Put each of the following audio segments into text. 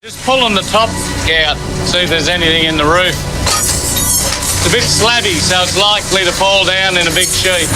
Just pulling the top out, see if there's anything in the roof. It's a bit slabby, so it's likely to fall down in a big sheet.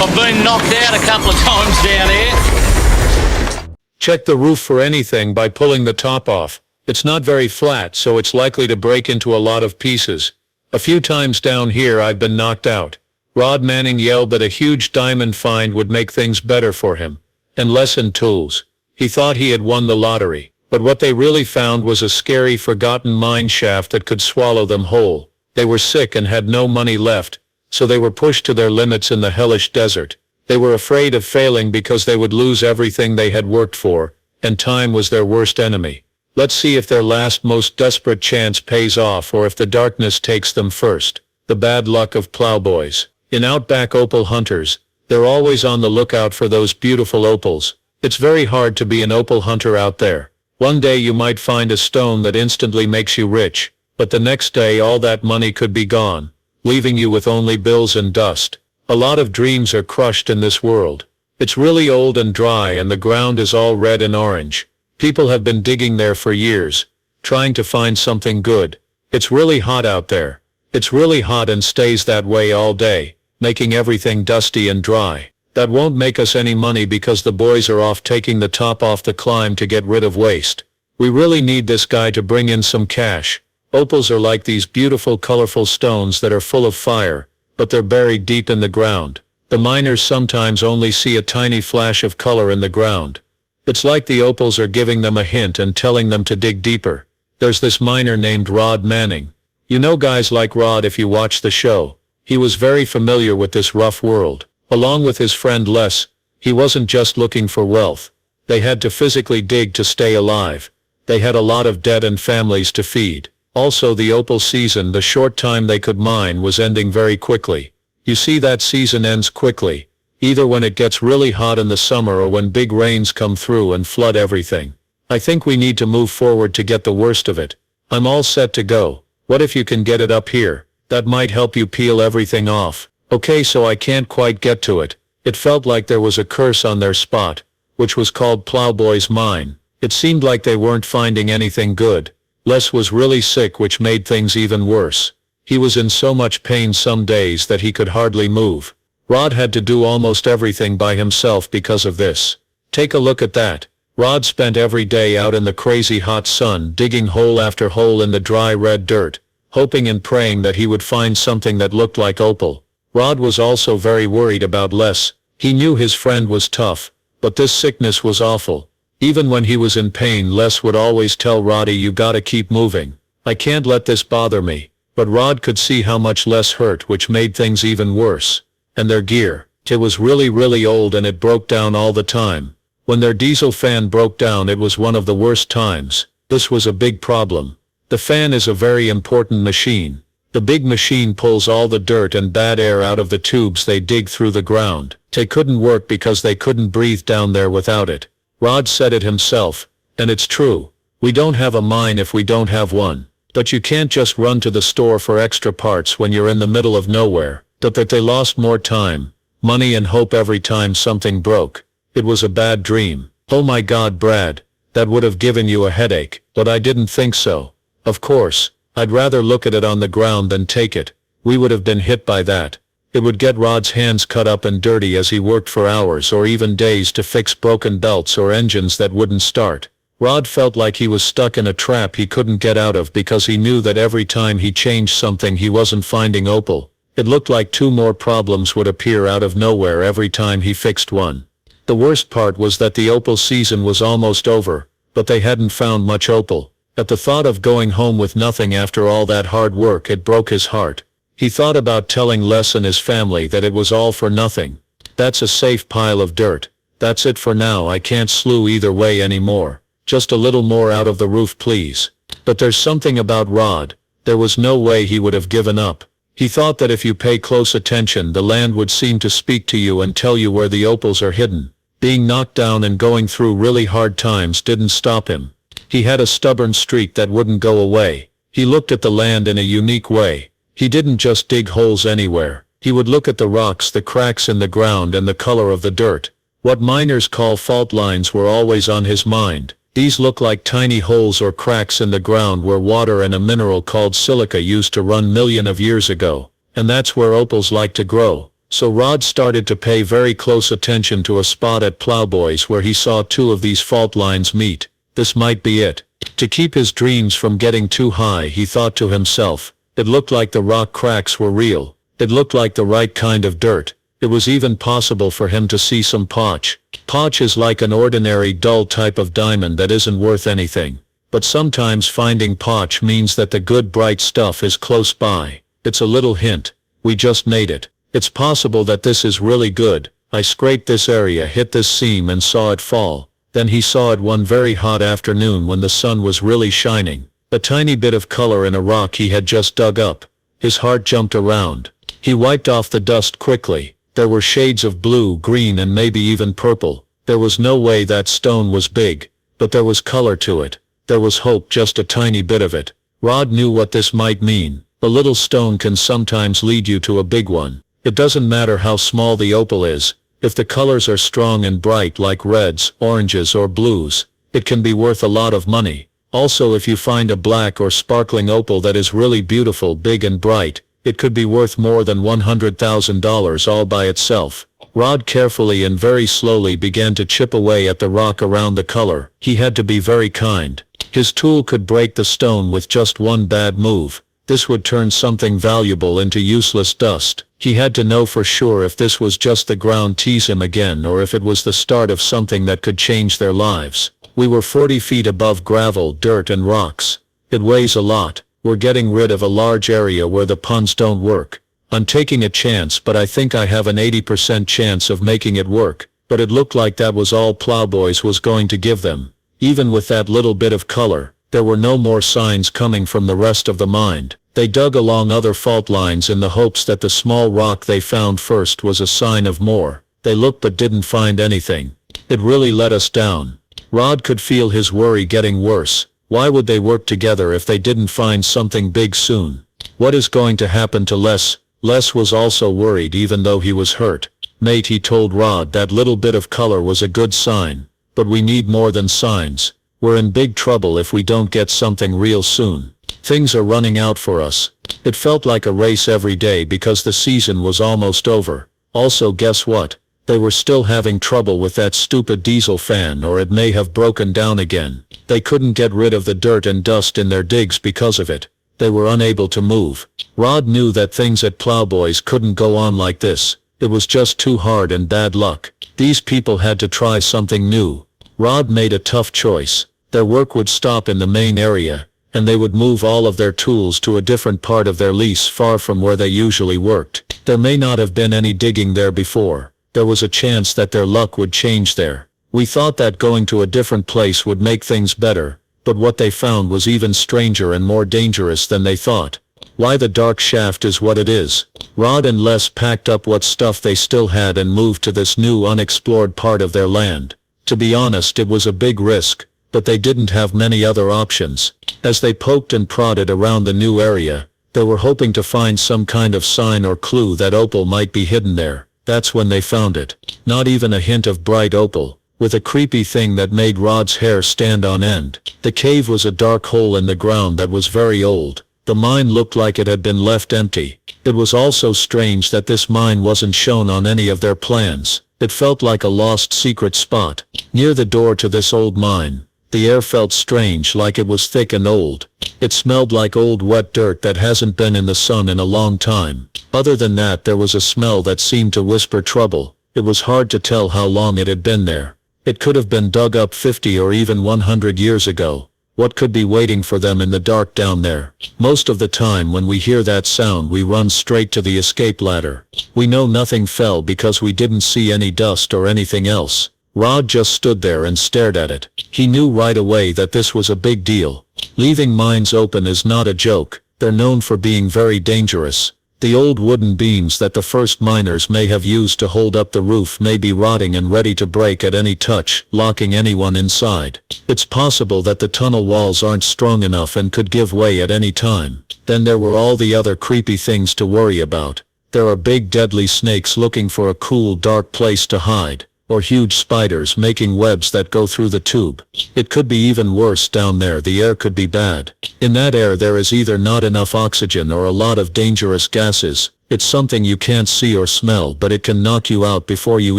I've been knocked out a couple of times down here. Check the roof for anything by pulling the top off. It's not very flat, so it's likely to break into a lot of pieces. A few times down here I've been knocked out. Rod Manning yelled that a huge diamond find would make things better for him. And lesson tools. He thought he had won the lottery, but what they really found was a scary forgotten mine shaft that could swallow them whole. They were sick and had no money left, so they were pushed to their limits in the hellish desert. They were afraid of failing because they would lose everything they had worked for, and time was their worst enemy. Let's see if their last most desperate chance pays off or if the darkness takes them first. The bad luck of plowboys. In outback opal hunters, they're always on the lookout for those beautiful opals. It's very hard to be an opal hunter out there. One day you might find a stone that instantly makes you rich, but the next day all that money could be gone, leaving you with only bills and dust. A lot of dreams are crushed in this world. It's really old and dry and the ground is all red and orange. People have been digging there for years, trying to find something good. It's really hot out there. It's really hot and stays that way all day, making everything dusty and dry. That won't make us any money because the boys are off taking the top off the climb to get rid of waste. We really need this guy to bring in some cash. Opals are like these beautiful colorful stones that are full of fire, but they're buried deep in the ground. The miners sometimes only see a tiny flash of color in the ground. It's like the opals are giving them a hint and telling them to dig deeper. There's this miner named Rod Manning. You know guys like Rod if you watch the show. He was very familiar with this rough world. Along with his friend Les, he wasn't just looking for wealth. They had to physically dig to stay alive. They had a lot of debt and families to feed. Also the opal season, the short time they could mine, was ending very quickly. You see, that season ends quickly, either when it gets really hot in the summer or when big rains come through and flood everything. I think we need to move forward to get the worst of it. I'm all set to go. What if you can get it up here? That might help you peel everything off. Okay, so I can't quite get to it. It felt like there was a curse on their spot, which was called Plowboy's Mine. It seemed like they weren't finding anything good. Les was really sick, which made things even worse. He was in so much pain some days that he could hardly move. Rod had to do almost everything by himself because of this. Take a look at that. Rod spent every day out in the crazy hot sun digging hole after hole in the dry red dirt, hoping and praying that he would find something that looked like opal. Rod was also very worried about Les. He knew his friend was tough, but this sickness was awful. Even when he was in pain, Les would always tell Roddy, "You gotta keep moving. I can't let this bother me." But Rod could see how much Les hurt, which made things even worse. And their gear. It was really old and it broke down all the time. When their diesel fan broke down, it was one of the worst times. This was a big problem. The fan is a very important machine. The big machine pulls all the dirt and bad air out of the tubes they dig through the ground. They couldn't work because they couldn't breathe down there without it. Rod said it himself, and it's true. We don't have a mine if we don't have one. But you can't just run to the store for extra parts when you're in the middle of nowhere. That they lost more time, money and hope every time something broke. It was a bad dream. Oh my God, Brad, that would have given you a headache. But I didn't think so. Of course. I'd rather look at it on the ground than take it. We would have been hit by that. It would get Rod's hands cut up and dirty as he worked for hours or even days to fix broken belts or engines that wouldn't start. Rod felt like he was stuck in a trap he couldn't get out of because he knew that every time he changed something he wasn't finding opal. It looked like 2 more problems would appear out of nowhere every time he fixed one. The worst part was that the opal season was almost over, but they hadn't found much opal. At the thought of going home with nothing after all that hard work, it broke his heart. He thought about telling Les and his family that it was all for nothing. That's a safe pile of dirt. That's it for now. I can't slew either way anymore. Just a little more out of the roof, please. But there's something about Rod. There was no way he would have given up. He thought that if you pay close attention, the land would seem to speak to you and tell you where the opals are hidden. Being knocked down and going through really hard times didn't stop him. He had a stubborn streak that wouldn't go away. He looked at the land in a unique way. He didn't just dig holes anywhere. He would look at the rocks, the cracks in the ground, and the color of the dirt. What miners call fault lines were always on his mind. These look like tiny holes or cracks in the ground where water and a mineral called silica used to run millions of years ago, and that's where opals like to grow. So Rod started to pay very close attention to a spot at Plowboys where he saw two of these fault lines meet. This might be it. To keep his dreams from getting too high, he thought to himself, it looked like the rock cracks were real. It looked like the right kind of dirt. It was even possible for him to see some potch. Potch is like an ordinary dull type of diamond that isn't worth anything. But sometimes finding potch means that the good bright stuff is close by. It's a little hint. We just made it. It's possible that this is really good. I scraped this area, hit this seam and saw it fall. Then he saw it one very hot afternoon when the sun was really shining. A tiny bit of color in a rock he had just dug up. His heart jumped around. He wiped off the dust quickly. There were shades of blue, green and maybe even purple. There was no way that stone was big, but there was color to it. There was hope, just a tiny bit of it. Rod knew what this might mean. A little stone can sometimes lead you to a big one. It doesn't matter how small the opal is. If the colors are strong and bright like reds, oranges or blues, it can be worth a lot of money. Also, if you find a black or sparkling opal that is really beautiful, big and bright, it could be worth more than $100,000 all by itself. Rod carefully and very slowly began to chip away at the rock around the color. He had to be very kind. His tool could break the stone with just one bad move. This would turn something valuable into useless dust. He had to know for sure if this was just the ground tease him again or if it was the start of something that could change their lives. We were 40 feet above gravel, dirt and rocks. It weighs a lot. We're getting rid of a large area where the puns don't work. I'm taking a chance, but I think I have an 80% chance of making it work. But it looked like that was all Plowboys was going to give them. Even with that little bit of color, there were no more signs coming from the rest of the mine. They dug along other fault lines in the hopes that the small rock they found first was a sign of more. They looked but didn't find anything. It really let us down. Rod could feel his worry getting worse. Why would they work together if they didn't find something big soon? What is going to happen to Les? Les was also worried even though he was hurt. Mate, he told Rod, that little bit of color was a good sign. But we need more than signs. We're in big trouble if we don't get something real soon. Things are running out for us. It felt like a race every day because the season was almost over. Also, guess what? They were still having trouble with that stupid diesel fan, or it may have broken down again. They couldn't get rid of the dirt and dust in their digs because of it. They were unable to move. Rod knew that things at Plowboys couldn't go on like this. It was just too hard and bad luck. These people had to try something new. Rod made a tough choice. Their work would stop in the main area, and they would move all of their tools to a different part of their lease far from where they usually worked. There may not have been any digging there before. There was a chance that their luck would change there. We thought that going to a different place would make things better, but what they found was even stranger and more dangerous than they thought. Why the dark shaft is what it is. Rod and Les packed up what stuff they still had and moved to this new unexplored part of their land. To be honest, it was a big risk, but they didn't have many other options. As they poked and prodded around the new area, they were hoping to find some kind of sign or clue that opal might be hidden there. That's when they found it. Not even a hint of bright opal, with a creepy thing that made Rod's hair stand on end. The cave was a dark hole in the ground that was very old. The mine looked like it had been left empty. It was also strange that this mine wasn't shown on any of their plans. It felt like a lost secret spot. Near the door to this old mine, the air felt strange, like it was thick and old. It smelled like old wet dirt that hasn't been in the sun in a long time. Other than that, there was a smell that seemed to whisper trouble. It was hard to tell how long it had been there. It could have been dug up 50 or even 100 years ago. What could be waiting for them in the dark down there? Most of the time when we hear that sound, we run straight to the escape ladder. We know nothing fell because we didn't see any dust or anything else. Rod just stood there and stared at it. He knew right away that this was a big deal. Leaving mines open is not a joke. They're known for being very dangerous. The old wooden beams that the first miners may have used to hold up the roof may be rotting and ready to break at any touch, locking anyone inside. It's possible that the tunnel walls aren't strong enough and could give way at any time. Then there were all the other creepy things to worry about. There are big deadly snakes looking for a cool, dark place to hide. or huge spiders making webs that go through the tube. It could be even worse down there. The air could be bad. In that air there is either not enough oxygen or a lot of dangerous gases. It's something you can't see or smell, but it can knock you out before you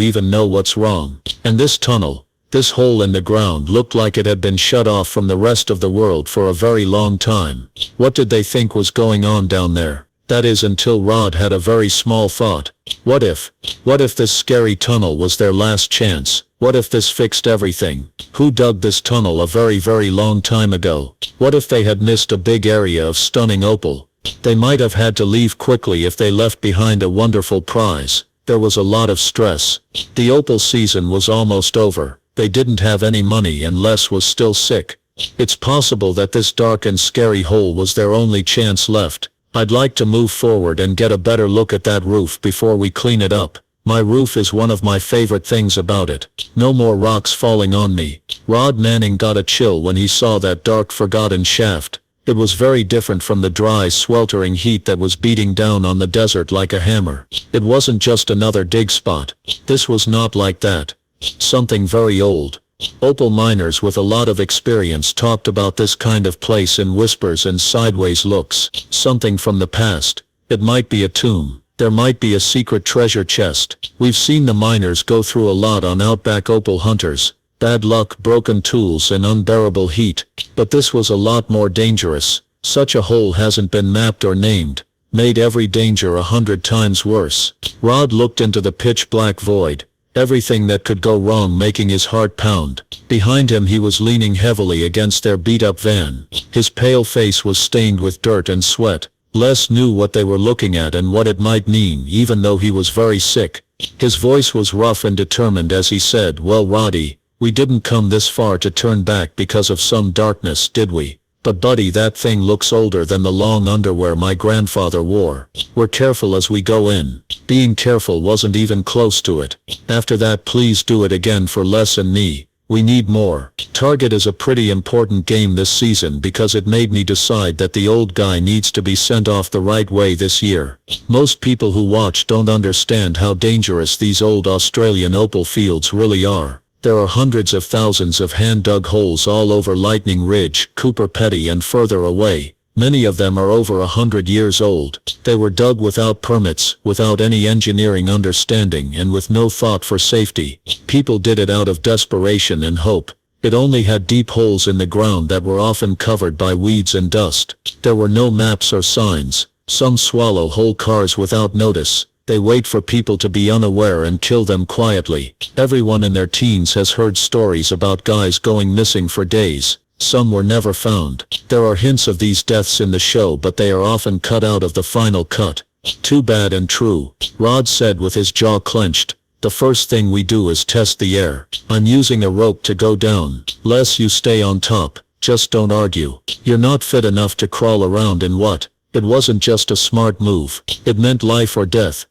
even know what's wrong. And this tunnel, this hole in the ground, looked like it had been shut off from the rest of the world for a very long time. What did they think was going on down there? That is, until Rod had a very small thought. What if this scary tunnel was their last chance? What if this fixed everything? Who dug this tunnel a very, very long time ago? What if they had missed a big area of stunning opal? They might have had to leave quickly if they left behind a wonderful prize. There was a lot of stress. The opal season was almost over. They didn't have any money and Les was still sick. It's possible that this dark and scary hole was their only chance left. I'd like to move forward and get a better look at that roof before we clean it up. My roof is one of my favorite things about it. No more rocks falling on me. Rod Manning got a chill when he saw that dark, forgotten shaft. It was very different from the dry, sweltering heat that was beating down on the desert like a hammer. It wasn't just another dig spot. This was not like that. Something very old. Opal miners with a lot of experience talked about this kind of place in whispers and sideways looks. Something from the past. It might be a tomb. There might be a secret treasure chest. We've seen the miners go through a lot on outback opal hunters. Bad luck, broken tools, and unbearable heat. But this was a lot more dangerous. Such a hole hasn't been mapped or named. Made every danger 100 times worse. Rod looked into the pitch-black void. Everything that could go wrong making his heart pound. Behind him he was leaning heavily against their beat-up van. His pale face was stained with dirt and sweat. Les knew what they were looking at and what it might mean, even though he was very sick. His voice was rough and determined as he said, "Well, Roddy, we didn't come this far to turn back because of some darkness, did we? But buddy, that thing looks older than the long underwear my grandfather wore. We're careful as we go in." Being careful wasn't even close to it. After that, please do it again for Les and me. We need more. Target is a pretty important game this season because it made me decide that the old guy needs to be sent off the right way this year. Most people who watch don't understand how dangerous these old Australian opal fields really are. There are hundreds of thousands of hand-dug holes all over Lightning Ridge, Cooper Petty, and further away. Many of them are over 100 years old. They were dug without permits, without any engineering understanding, and with no thought for safety. People did it out of desperation and hope. It only had deep holes in the ground that were often covered by weeds and dust. There were no maps or signs. Some swallow whole cars without notice. They wait for people to be unaware and kill them quietly. Everyone in their teens has heard stories about guys going missing for days. Some were never found. There are hints of these deaths in the show, but they are often cut out of the final cut. Too bad and true. Rod said with his jaw clenched. The first thing we do is test the air. I'm using a rope to go down. Les, you stay on top. Just don't argue. You're not fit enough to crawl around in what? It wasn't just a smart move. It meant life or death.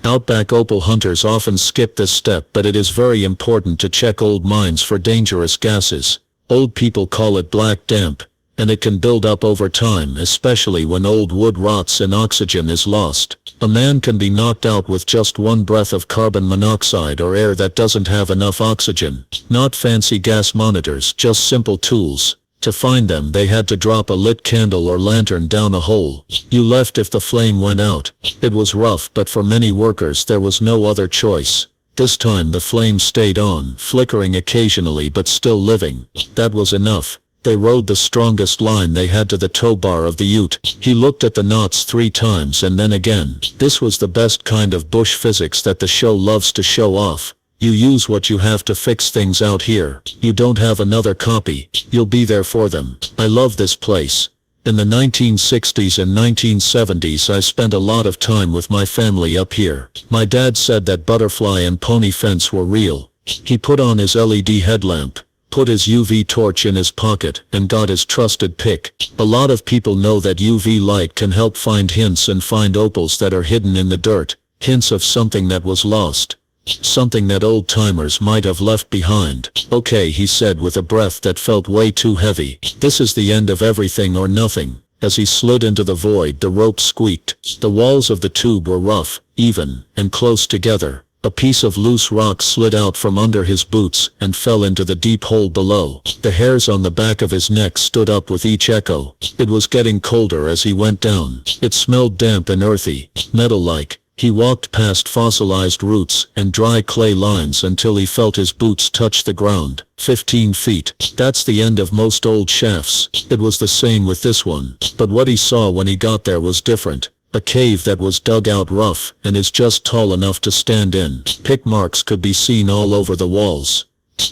Outback opal hunters often skip this step, but it is very important to check old mines for dangerous gases. Old people call it black damp, and it can build up over time, especially when old wood rots and oxygen is lost. A man can be knocked out with just one breath of carbon monoxide or air that doesn't have enough oxygen. Not fancy gas monitors, just simple tools. To find them, they had to drop a lit candle or lantern down a hole. You left if the flame went out. It was rough, but for many workers there was no other choice. This time the flame stayed on, flickering occasionally but still living. That was enough. They rode the strongest line they had to the tow bar of the ute. He looked at the knots 3 times and then again. This was the best kind of bush physics that the show loves to show off. You use what you have to fix things out here. You don't have another copy. You'll be there for them. I love this place. In the 1960s and 1970s I spent a lot of time with my family up here. My dad said that butterfly and pony fence were real. He put on his LED headlamp, put his UV torch in his pocket, and got his trusted pick. A lot of people know that UV light can help find hints and find opals that are hidden in the dirt. Hints of something that was lost. Something that old-timers might have left behind. Okay, he said with a breath that felt way too heavy. This is the end of everything or nothing. As he slid into the void, the rope squeaked. The walls of the tube were rough, even, and close together. A piece of loose rock slid out from under his boots and fell into the deep hole below. The hairs on the back of his neck stood up with each echo. It was getting colder as he went down. It smelled damp and earthy, metal-like. He walked past fossilized roots and dry clay lines until he felt his boots touch the ground. 15 feet. That's the end of most old shafts. It was the same with this one. But what he saw when he got there was different. A cave that was dug out rough and is just tall enough to stand in. Pick marks could be seen all over the walls.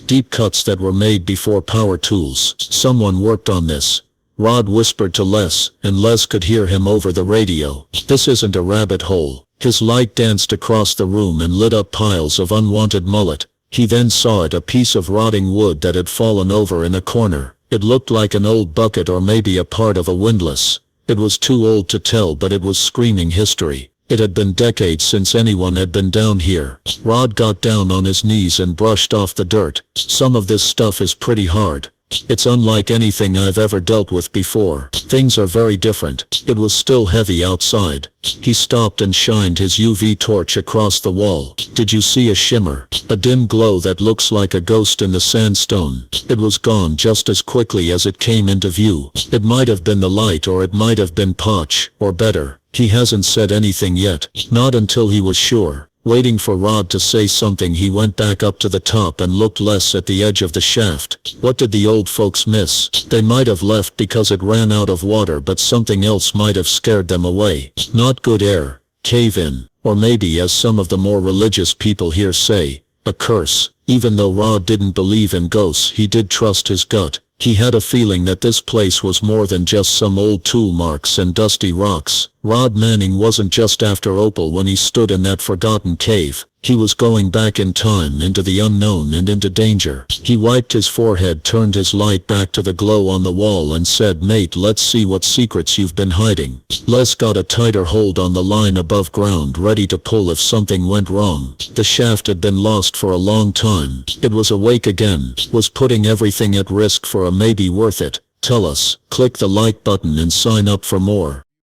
Deep cuts that were made before power tools. Someone worked on this. Rod whispered to Les, and Les could hear him over the radio. This isn't a rabbit hole. His light danced across the room and lit up piles of unwanted mullet. He then saw it, a piece of rotting wood that had fallen over in a corner. It looked like an old bucket or maybe a part of a windlass. It was too old to tell, but it was screaming history. It had been decades since anyone had been down here. Rod got down on his knees and brushed off the dirt. Some of this stuff is pretty hard. It's unlike anything I've ever dealt with before. Things are very different. It was still heavy outside. He stopped and shined his UV torch across the wall. Did you see a shimmer? A dim glow that looks like a ghost in the sandstone. It was gone just as quickly as it came into view. It might have been the light, or it might have been Potch, or better. He hasn't said anything yet. Not until he was sure. Waiting for Rod to say something, he went back up to the top and looked less at the edge of the shaft. What did the old folks miss? They might have left because it ran out of water, but something else might have scared them away. Not good air, cave-in, or maybe, as some of the more religious people here say, a curse. Even though Rod didn't believe in ghosts, he did trust his gut. He had a feeling that this place was more than just some old tool marks and dusty rocks. Rod Manning wasn't just after Opal when he stood in that forgotten cave. He was going back in time, into the unknown and into danger. He wiped his forehead, turned his light back to the glow on the wall and said, "Mate, let's see what secrets you've been hiding." Les got a tighter hold on the line above ground, ready to pull if something went wrong. The shaft had been lost for a long time. It was awake again, was putting everything at risk for a maybe worth it. Tell us. Click the like button and sign up for more.